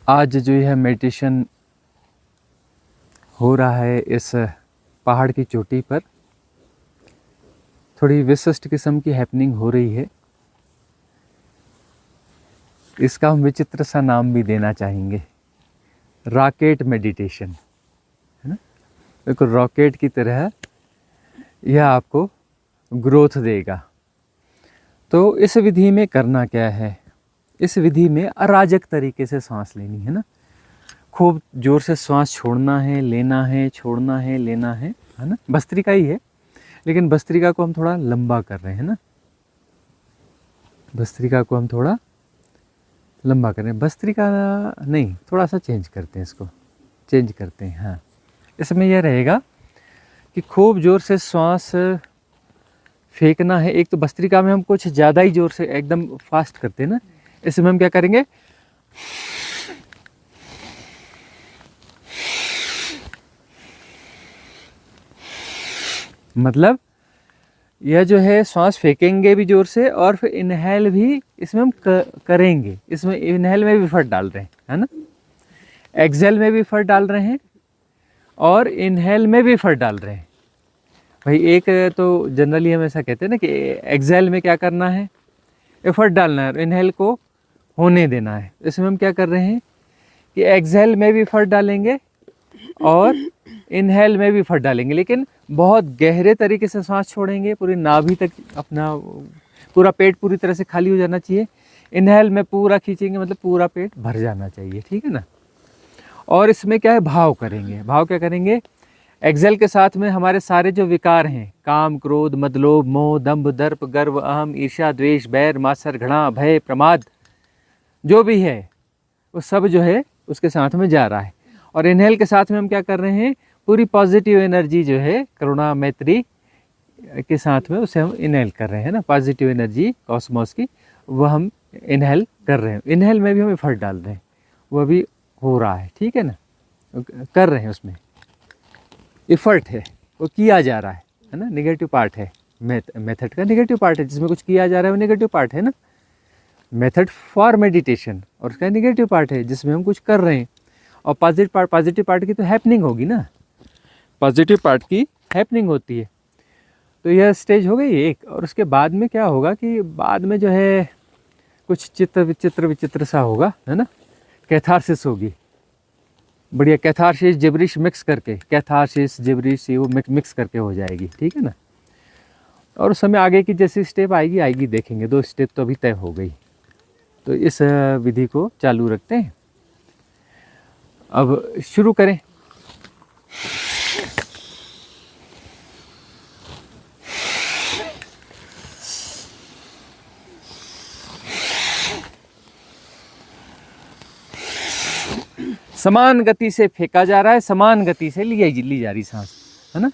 आज जो यह मेडिटेशन हो रहा है इस पहाड़ की चोटी पर, थोड़ी विशिष्ट किस्म की हैपनिंग हो रही है। इसका हम विचित्र सा नाम भी देना चाहेंगे, रॉकेट मेडिटेशन, है ना। बिल्कुल रॉकेट की तरह यह आपको ग्रोथ देगा। तो इस विधि में करना क्या है, इस विधि में अराजक तरीके से सांस लेनी है ना। खूब जोर से सांस छोड़ना है, लेना है, छोड़ना है, लेना है ना। भस्त्रिका ही है, लेकिन भस्त्रिका को हम थोड़ा लंबा कर रहे हैं ना। भस्त्रिका को हम थोड़ा लंबा कर रहे हैं, भस्त्रिका नहीं, थोड़ा सा चेंज करते हैं, इसको चेंज करते हैं। हाँ, इसमें यह रहेगा कि खूब जोर से श्वास फेंकना है। एक तो भस्त्रिका में हम कुछ ज़्यादा ही जोर से एकदम फास्ट करते हैं ना, इसमें हम क्या करेंगे, मतलब यह जो है श्वास फेंकेंगे भी जोर से और फिर इनहेल भी इसमें हम करेंगे। इसमें इनहेल में भी एफर्ट डाल रहे हैं, है ना। एक्सेल में भी एफर्ट डाल रहे हैं और इनहेल में भी एफर्ट डाल रहे हैं। भाई एक तो जनरली हम ऐसा कहते हैं ना कि एक्सेल में क्या करना है, एफर्ट डालना है, इनहेल को होने देना है। इसमें हम क्या कर रहे हैं कि एक्सेल में भी एफर्ट डालेंगे और इनहेल में भी एफर्ट डालेंगे, लेकिन बहुत गहरे तरीके से सांस छोड़ेंगे, पूरी नाभि तक अपना पूरा पेट पूरी तरह से खाली हो जाना चाहिए। इनहेल में पूरा खींचेंगे, मतलब पूरा पेट भर जाना चाहिए, ठीक है ना। और इसमें क्या है, भाव करेंगे। भाव क्या करेंगे, एक्सेल के साथ में हमारे सारे जो विकार हैं, काम, क्रोध, मद, लोभ, मोह, दंभ, दर्प, गर्व, अहम, ईर्ष्या, द्वेष, बैर, मात्सर्य, घृणा, भय, प्रमाद, जो भी है वो सब जो है उसके साथ में जा रहा है। और इनहेल के साथ में हम क्या कर रहे हैं, पूरी पॉजिटिव एनर्जी जो है करुणा मैत्री के साथ में उसे हम इनहेल कर रहे हैं ना। पॉजिटिव एनर्जी कॉस्मोस की वो हम इनहेल कर रहे हैं। इनहेल में भी हम एफर्ट डाल रहे हैं, वो भी हो रहा है, ठीक है ना, कर रहे हैं, उसमें एफर्ट है, वो किया जा रहा है ना। नेगेटिव पार्ट है मेथड का, नेगेटिव पार्ट है, जिसमें कुछ किया जा रहा है वो नेगेटिव पार्ट है ना। मेथड फॉर मेडिटेशन और उसका नेगेटिव पार्ट है जिसमें हम कुछ कर रहे हैं। और पॉजिटिव पार्ट की तो हैपनिंग होगी ना, पॉजिटिव पार्ट की हैपनिंग होती है। तो यह स्टेज हो गई एक। और उसके बाद में क्या होगा कि बाद में जो है कुछ विचित्र सा होगा, है ना। कैथारसिस होगी, बढ़िया कैथारसिस जिब्रिश मिक्स करके, कैथारसिस जिब्रिश वो मिक्स करके हो जाएगी, ठीक है ना। और उस समय आगे की जैसी स्टेप आएगी देखेंगे। 2 स्टेप तो अभी तय हो गई। तो इस विधि को चालू रखते हैं, अब शुरू करें। समान गति से फेंका जा रहा है, समान गति से ली जा रही सांस, है ना।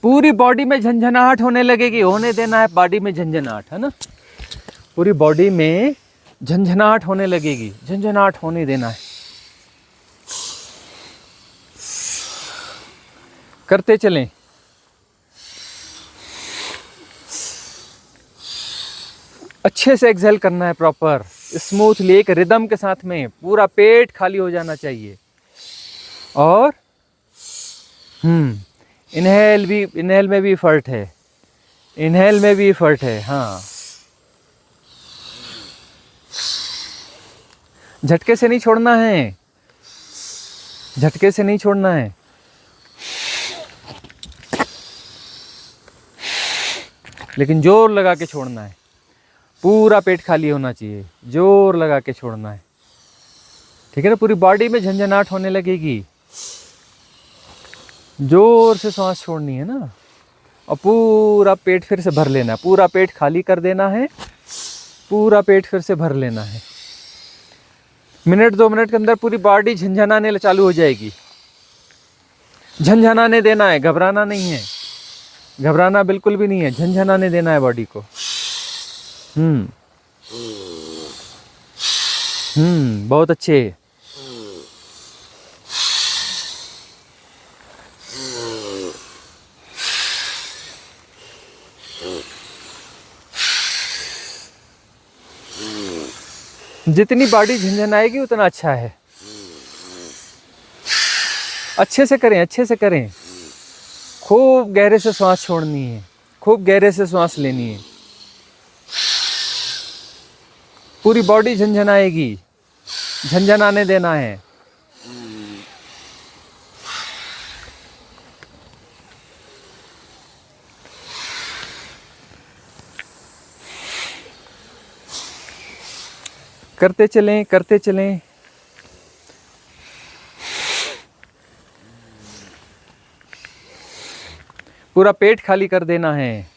पूरी बॉडी में झंझनाहट होने लगेगी, होने देना है बॉडी में झंझनाहट, है ना। पूरी बॉडी में झंझनाहट होने लगेगी, झंझनाहट होने देना है। करते चलें। अच्छे से एक्सेल करना है, प्रॉपर स्मूथली, एक रिदम के साथ में पूरा पेट खाली हो जाना चाहिए। और इनहेल में भी एफर्ट है, इनहेल में भी एफर्ट है। हाँ, झटके से नहीं छोड़ना है, झटके से नहीं छोड़ना है। लेकिन जोर लगा के छोड़ना है, पूरा पेट खाली होना चाहिए, जोर लगा के छोड़ना है, ठीक है ना। पूरी बॉडी में झंझनाहट होने लगेगी, जोर से सांस छोड़नी है ना। और पूरा पेट फिर से भर लेना है, पूरा पेट खाली कर देना है, पूरा पेट फिर से भर लेना है। मिनट 2 मिनट के अंदर पूरी बॉडी झंझनाने चालू हो जाएगी। झंझनाने देना है, घबराना नहीं है, घबराना बिल्कुल भी नहीं है, झंझनाने देना है बॉडी को। बहुत अच्छे। जितनी बॉडी झंझनाएगी उतना अच्छा है। अच्छे से करें, अच्छे से करें। खूब गहरे से सांस छोड़नी है, खूब गहरे से सांस लेनी है। पूरी बॉडी झंझनाएगी, झंझनाने देना है। करते चलें, करते चलें। पूरा पेट खाली कर देना है।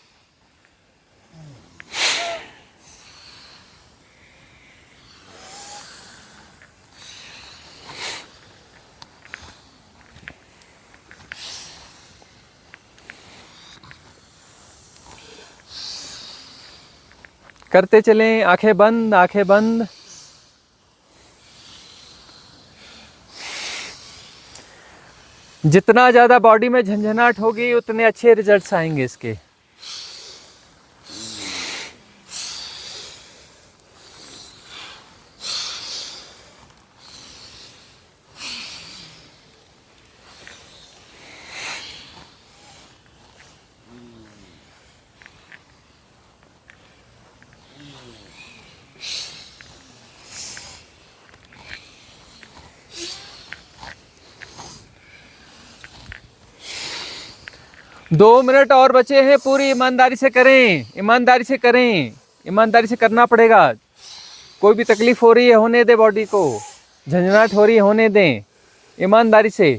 करते चलें, आंखें बंद, आंखें बंद। जितना ज़्यादा बॉडी में झंझनाहट होगी उतने अच्छे रिजल्ट्स आएंगे इसके। दो मिनट और बचे हैं, पूरी ईमानदारी से करें, ईमानदारी से करें, ईमानदारी से करना पड़ेगा। कोई भी तकलीफ हो रही है होने दे, बॉडी को झंझनाहट हो रही है होने दें, ईमानदारी से।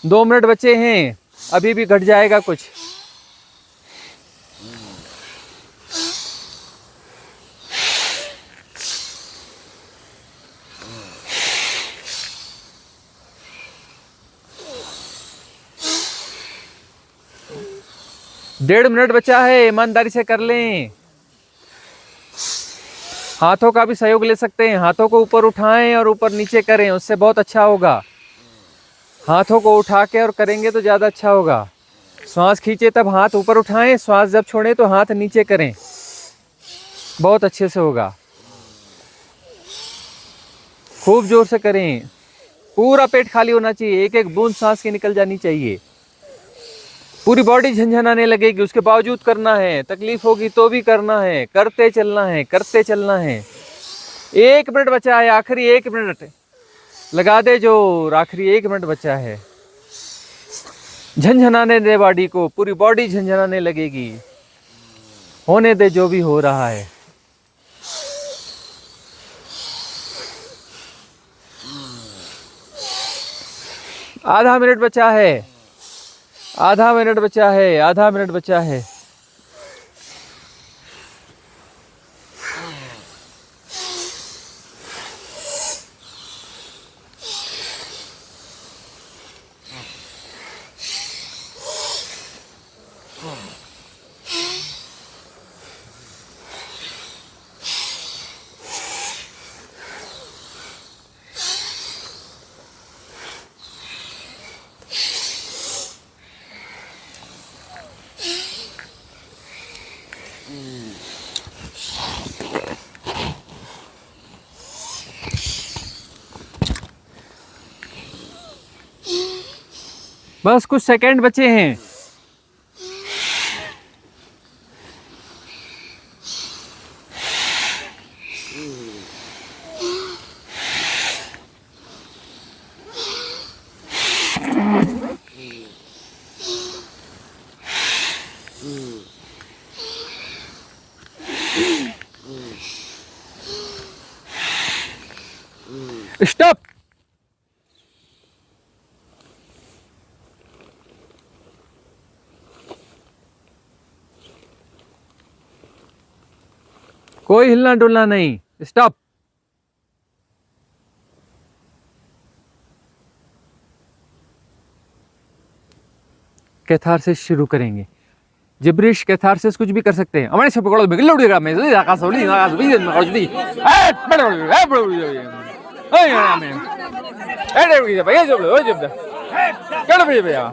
2 मिनट बचे हैं, अभी भी घट जाएगा कुछ। डेढ़ मिनट बचा है, ईमानदारी से कर लें। हाथों का भी सहयोग ले सकते हैं, हाथों को ऊपर उठाएं और ऊपर नीचे करें, उससे बहुत अच्छा होगा। हाथों को उठा के और करेंगे तो ज़्यादा अच्छा होगा। श्वास खींचे तब हाथ ऊपर उठाएं, श्वास जब छोड़ें तो हाथ नीचे करें, बहुत अच्छे से होगा। खूब जोर से करें, पूरा पेट खाली होना चाहिए, एक एक बूंद सांस की निकल जानी चाहिए। पूरी बॉडी झंझनाने लगेगी, उसके बावजूद करना है। तकलीफ होगी तो भी करना है, करते चलना है, करते चलना है। 1 मिनट बचा है, आखिरी 1 मिनट लगा दे जोर, आखिरी 1 मिनट बचा है। झंझनाने दे बॉडी को, पूरी बॉडी झंझनाने लगेगी। होने दे जो भी हो रहा है। आधा मिनट बचा है, आधा मिनट बचा है, आधा मिनट बचा है। बस कुछ सेकंड बचे हैं। स्टॉप। कोई हिलना डुलना नहीं, स्टॉप। कैथारसिस शुरू करेंगे। जिब्रिश कैथारसिस कुछ भी कर सकते हैं। हमारे सब पकड़ो बिगड़ उड़ेगा मैं आकाश उड़ी आकाश उड़ी मैं उड़ी ए बड़ो ए बड़ो ए मैं ए रे भैया जब लो जब कर भैया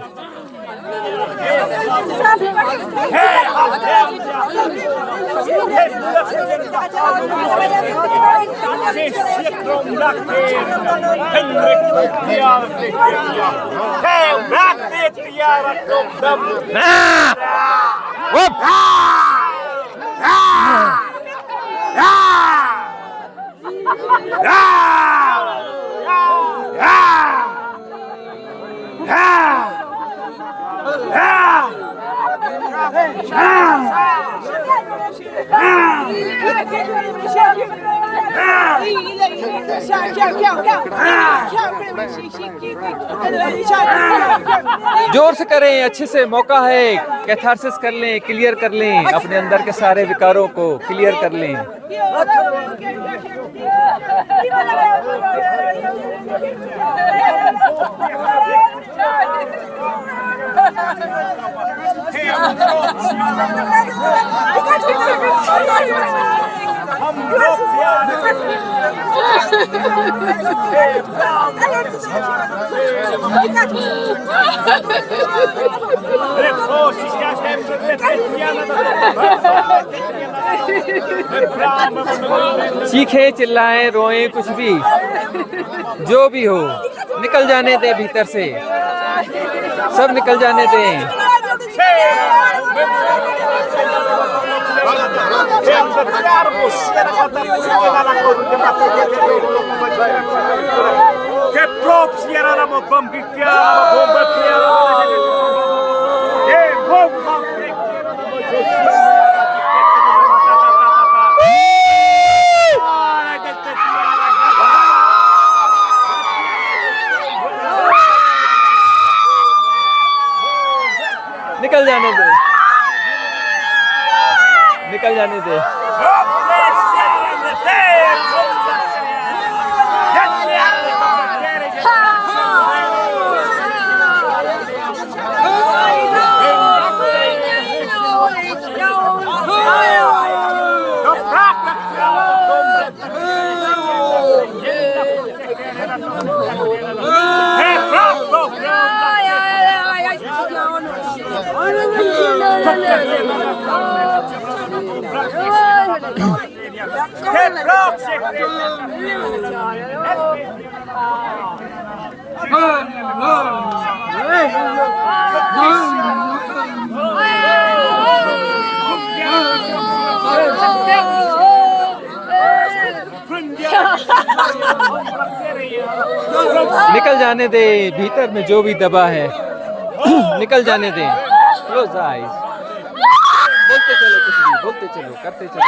जोर से करें, अच्छे से मौका है, कैथारसिस कर लें, क्लियर कर लें, अपने अंदर के सारे विकारों को क्लियर कर लें। चीखें, चिल्लाएं, रोएं, कुछ भी, जो भी हो, निकल जाने दे भीतर से, सब निकल जाने दें। Che props eravamo con picchiamo, bomba निकल जाने दे, निकल जाने दे। निकल जाने दे, भीतर में जो भी दबा है निकल जाने दे। क्लोज आइज, बोलते चलो, कुछ भी बोलते चलो, करते चलो।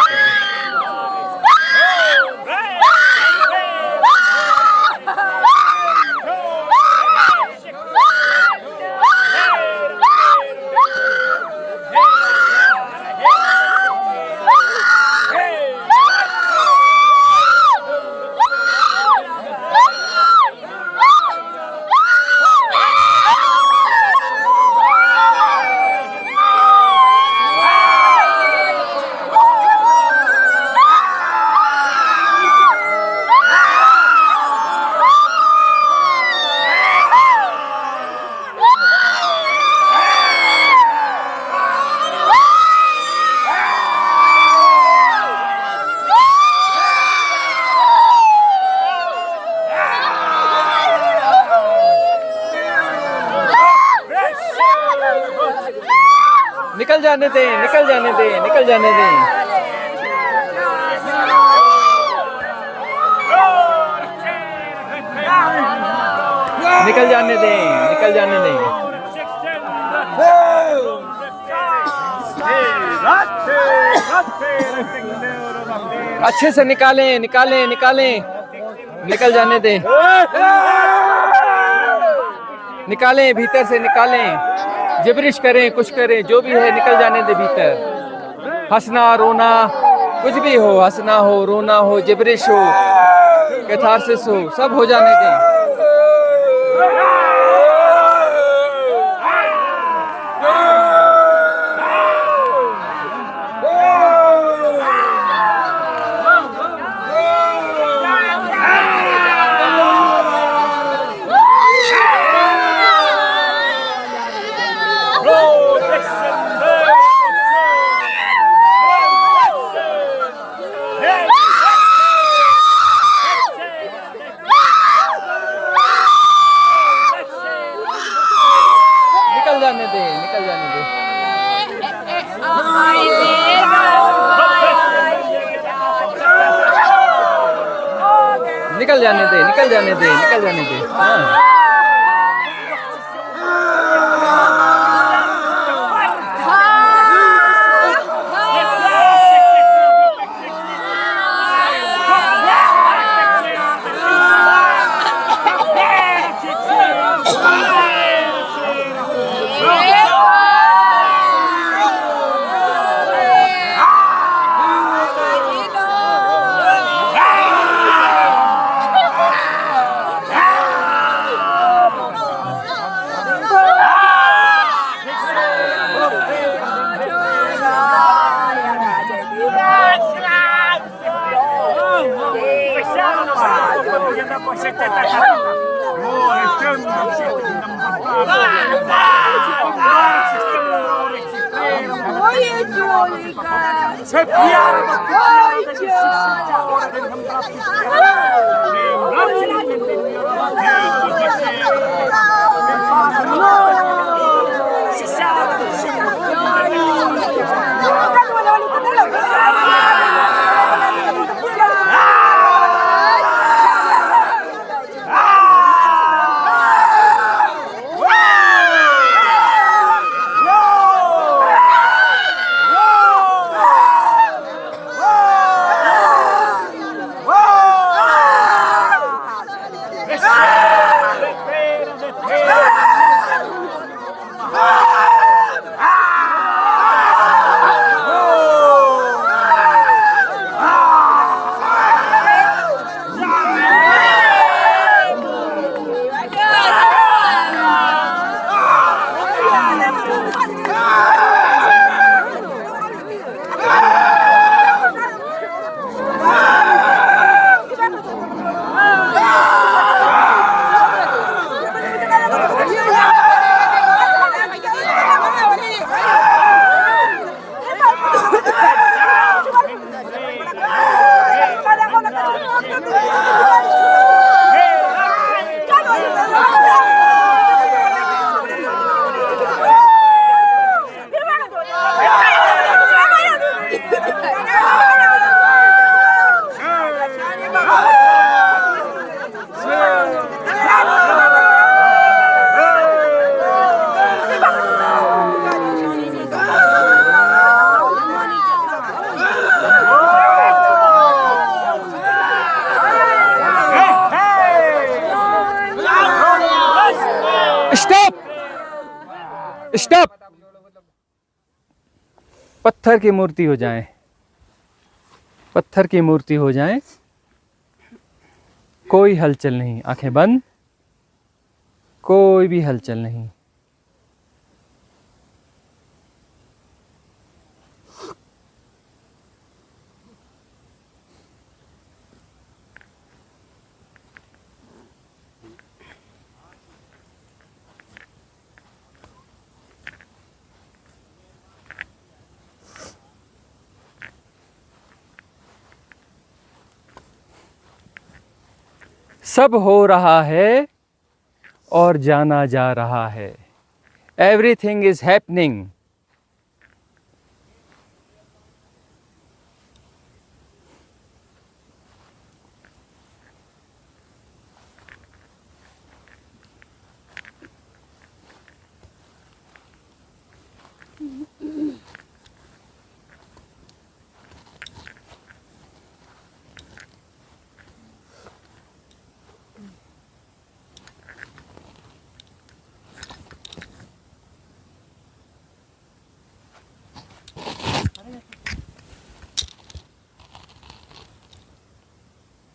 निकल जाने दे, निकल जाने दे, निकल जाने दे। निकल जाने दे, निकल जाने दे। अच्छे से निकालें, निकालें, निकालें, निकल जाने दे, निकालें, भीतर से निकालें। जिब्रिश करें, कुछ करें, जो भी है निकल जाने दे भीतर। हंसना, रोना, कुछ भी हो, हंसना हो, रोना हो, जिब्रिश हो, कैथारसिस हो, सब हो जाने दें। Roll! जाने दे, निकल जाने दे। निकल जाने दे, निकल जाने दे, निकल जाने दे। हाँ स्टॉप। पत्थर की मूर्ति हो जाएं, पत्थर की मूर्ति हो जाएं, कोई हलचल नहीं, आंखें बंद, कोई भी हलचल नहीं। सब हो रहा है और जाना जा रहा है। Everything is happening.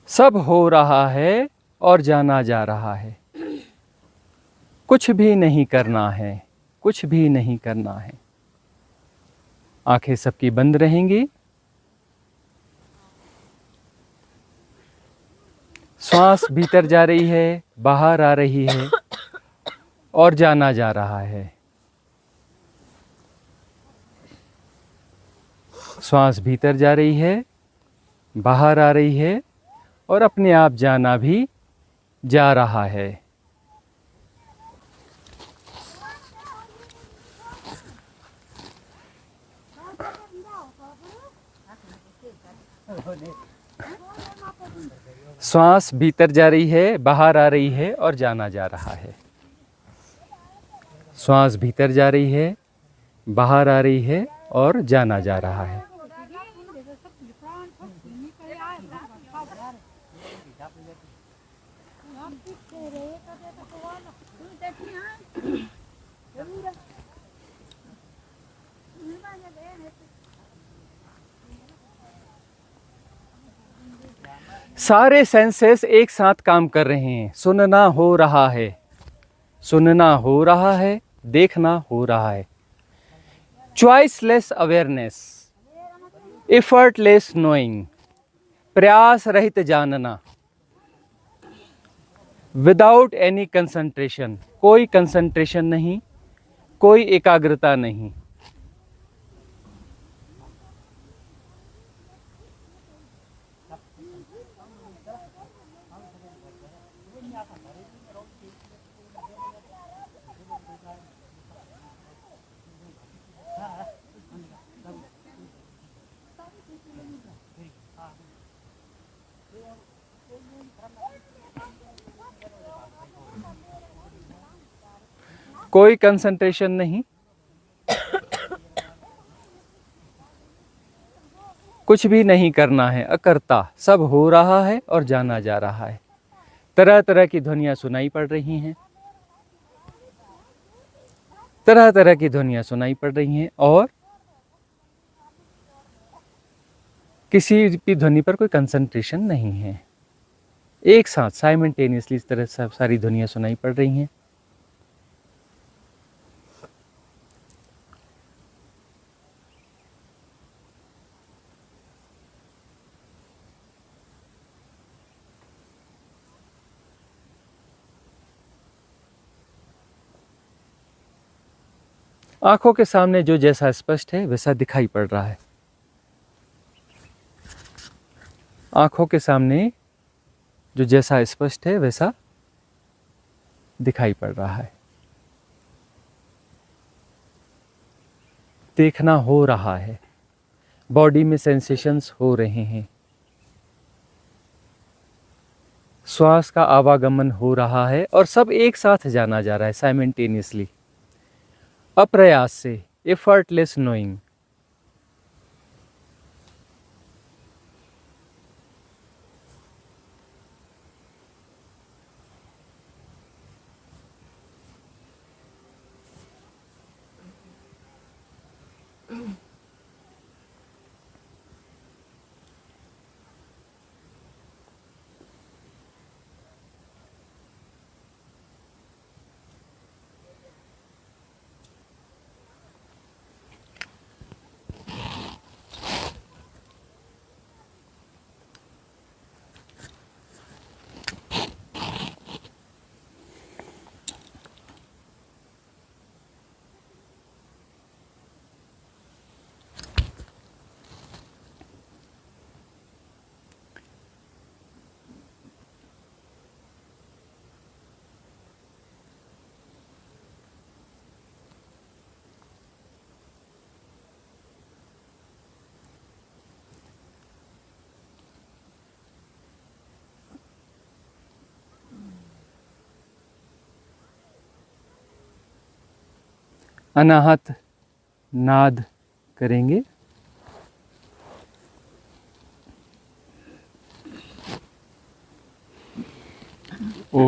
सब हो रहा है और जाना जा रहा है। कुछ भी नहीं करना है, कुछ भी नहीं करना है। आंखें सबकी बंद रहेंगी। श्वास भीतर जा रही है, बाहर आ रही है और जाना जा रहा है। श्वास भीतर जा रही है, बाहर आ रही है और अपने आप जाना भी जा रहा है। श्वास भीतर जा रही है, बाहर आ रही है और जाना जा रहा है। श्वास भीतर जा रही है, बाहर आ रही है और जाना जा रहा है। सारे सेंसेस एक साथ काम कर रहे हैं। सुनना हो रहा है, सुनना हो रहा है, देखना हो रहा है। चॉइसलेस अवेयरनेस, एफर्टलेस नोइंग, प्रयास रहित जानना, विदाउट एनी कंसंट्रेशन, कोई कंसंट्रेशन नहीं, कोई एकाग्रता नहीं। कोई कंसंट्रेशन नहीं, कुछ भी नहीं करना है, अकर्ता, सब हो रहा है और जाना जा रहा है। तरह तरह की ध्वनियां सुनाई पड़ रही हैं, तरह तरह की ध्वनियां सुनाई पड़ रही हैं और किसी भी ध्वनि पर कोई कंसंट्रेशन नहीं है। एक साथ साइमल्टेनियसली इस तरह से सारी ध्वनियां सुनाई पड़ रही हैं। आंखों के सामने जो जैसा स्पष्ट है वैसा दिखाई पड़ रहा है। आंखों के सामने जो जैसा स्पष्ट है वैसा दिखाई पड़ रहा है। देखना हो रहा है, बॉडी में सेंसेशंस हो रहे हैं, श्वास का आवागमन हो रहा है और सब एक साथ जाना जा रहा है साइमल्टेनियसली, अप्रयास से, एफर्टलेस नोइंग। अनाहत नाद करेंगे। ओ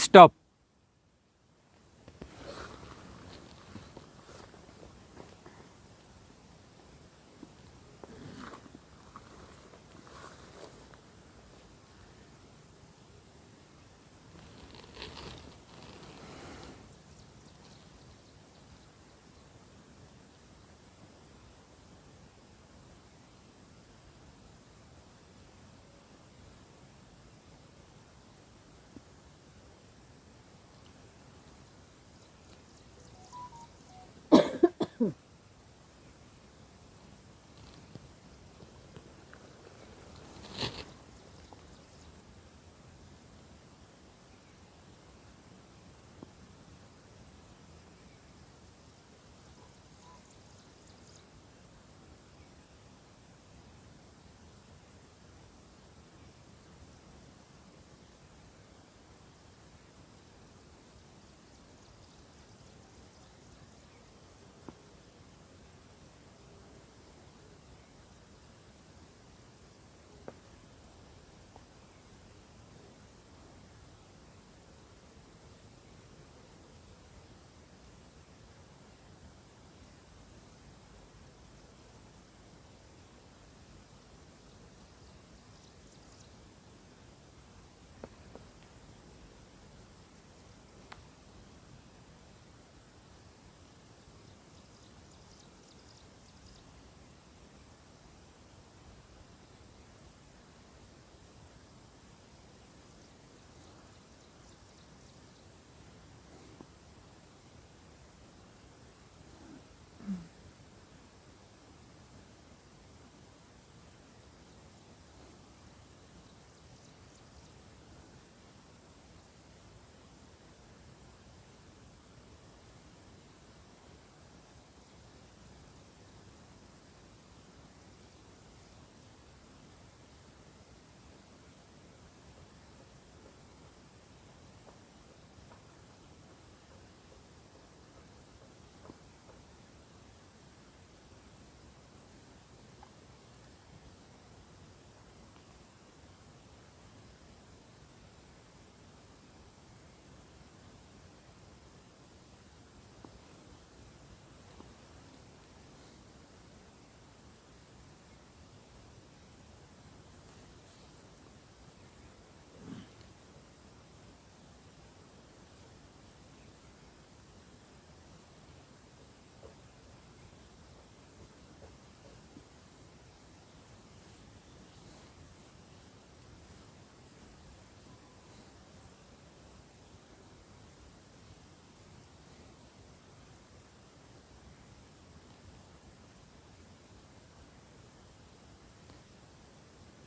स्टॉप।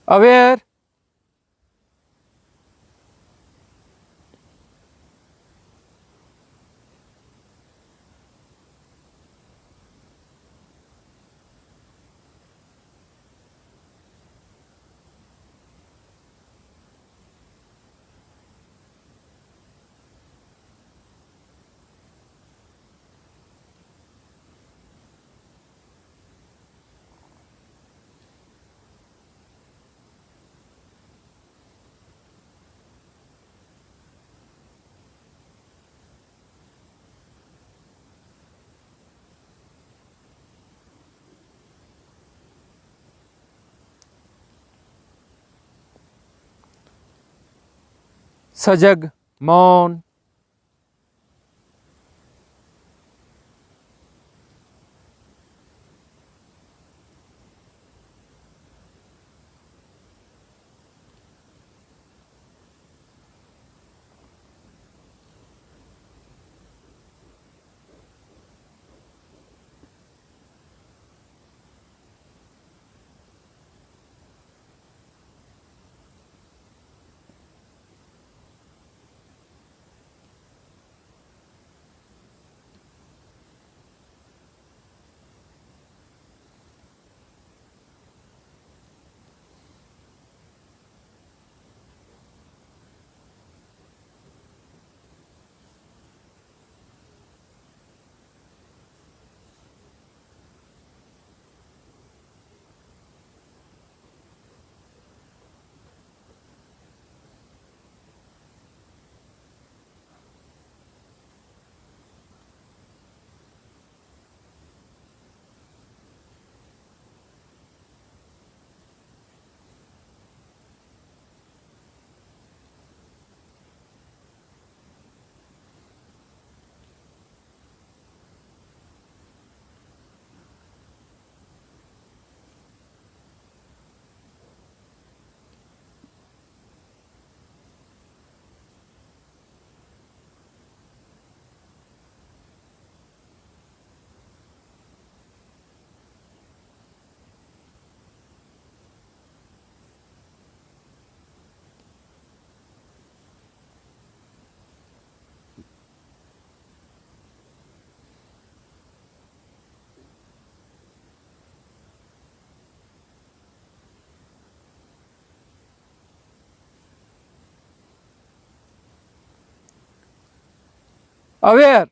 अवेयर, सजग, मौन, अवेयर,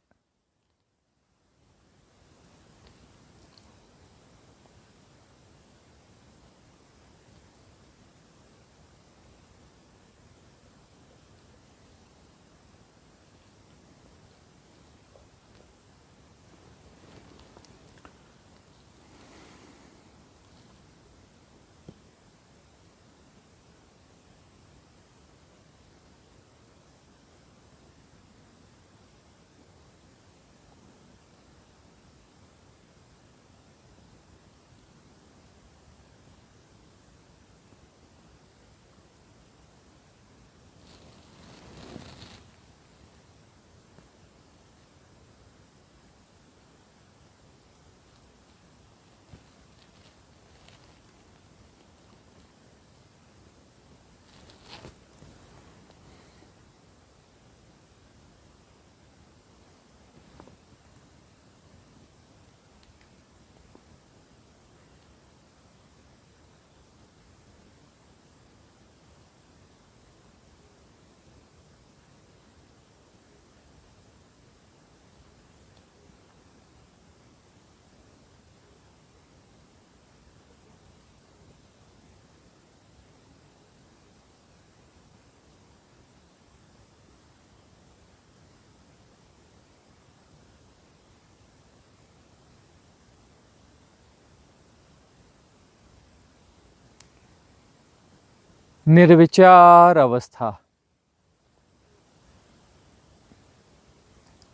निर्विचार अवस्था,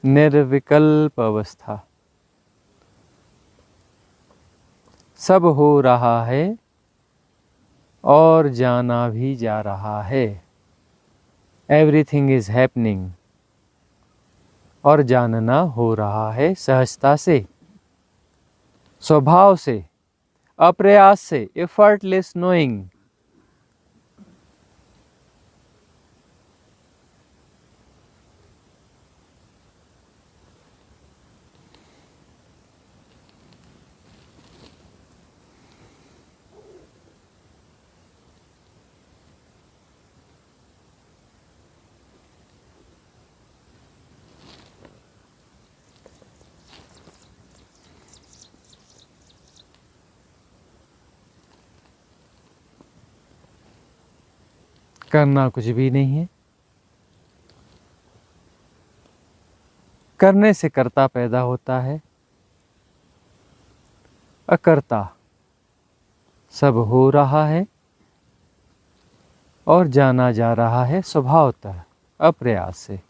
निर्विकल्प अवस्था। सब हो रहा है और जाना भी जा रहा है। एवरीथिंग इज हैपनिंग, और जानना हो रहा है सहजता से, स्वभाव से, अप्रयास से, एफर्टलेस नोइंग। करना कुछ भी नहीं है। करने से कर्ता पैदा होता है, अकर्ता सब हो रहा है और जाना जा रहा है स्वभावतः अप्रयास से।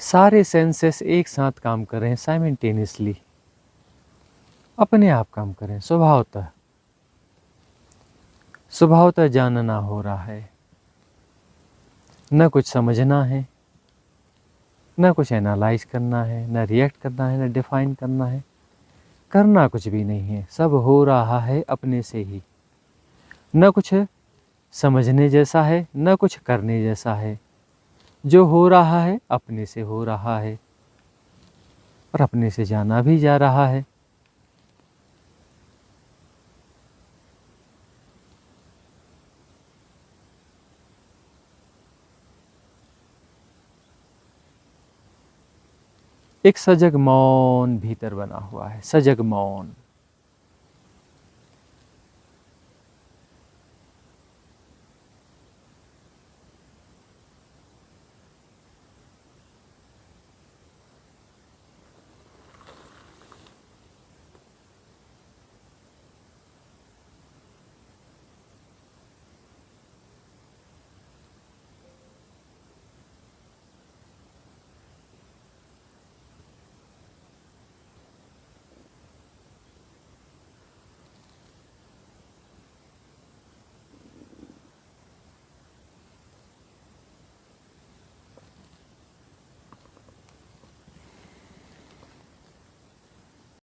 सारे सेंसेस एक साथ काम कर रहे हैं साइमल्टेनियसली, अपने आप काम कर रहे हैं स्वभावतः। स्वभावतः जानना हो रहा है, न कुछ समझना है, न कुछ एनालाइज करना है, न रिएक्ट करना है, न डिफाइन करना है। करना कुछ भी नहीं है, सब हो रहा है अपने से ही। न कुछ समझने जैसा है, न कुछ करने जैसा है। जो हो रहा है अपने से हो रहा है और अपने से जाना भी जा रहा है। एक सजग मौन भीतर बना हुआ है, सजग मौन।